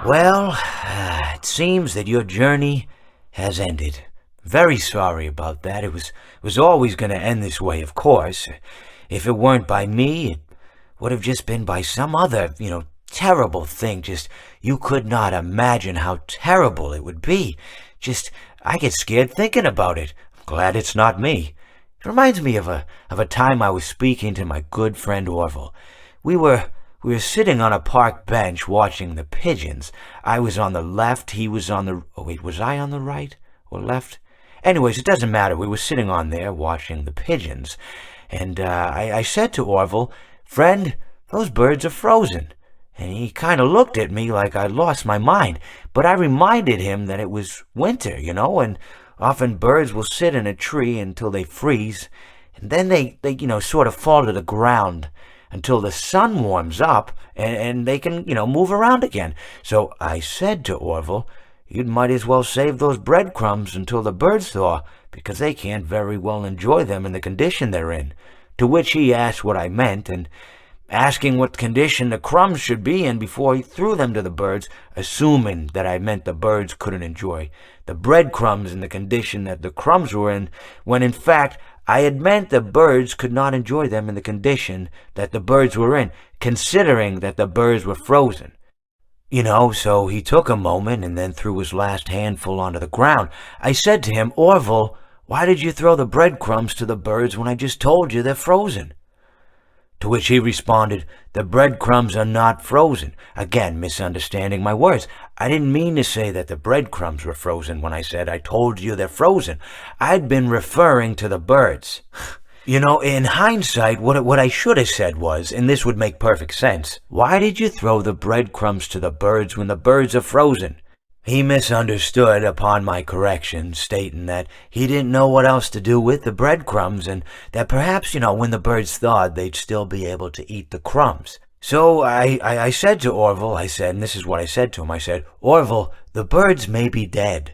Well, it seems that your journey has ended. Very sorry about that. It was always going to end this way, of course. If it weren't by me, it would have just been by some other, terrible thing. Just, you could not imagine how terrible it would be. Just, I get scared thinking about it. I'm glad it's not me. It reminds me of a time I was speaking to my good friend Orville. We were sitting on a park bench watching the pigeons. I was on the left, he was on the... Oh, wait, was I on the right or left? Anyways, it doesn't matter. We were sitting on there watching the pigeons. And I said to Orville, "Friend, those birds are frozen." And he kind of looked at me like I'd lost my mind. But I reminded him that it was winter, and often birds will sit in a tree until they freeze. And then they sort of fall to the ground until the sun warms up and they can, move around again. So I said to Orville, "You might as well save those breadcrumbs until the birds thaw, because they can't very well enjoy them in the condition they're in." To which he asked what I meant, and asking what condition the crumbs should be in before he threw them to the birds, assuming that I meant the birds couldn't enjoy the breadcrumbs in the condition that the crumbs were in, when in fact I had meant the birds could not enjoy them in the condition that the birds were in, considering that the birds were frozen. So he took a moment and then threw his last handful onto the ground. I said to him, "Orville, why did you throw the breadcrumbs to the birds when I just told you they're frozen?" To which he responded, "The breadcrumbs are not frozen." Again, misunderstanding my words. I didn't mean to say that the breadcrumbs were frozen when I said I told you they're frozen. I'd been referring to the birds. In hindsight, what I should have said was, and this would make perfect sense, "Why did you throw the breadcrumbs to the birds when the birds are frozen?" He misunderstood upon my correction, stating that he didn't know what else to do with the breadcrumbs, and that perhaps, when the birds thawed, they'd still be able to eat the crumbs. So I said to Orville, and this is what I said to him, I said, "Orville, the birds may be dead,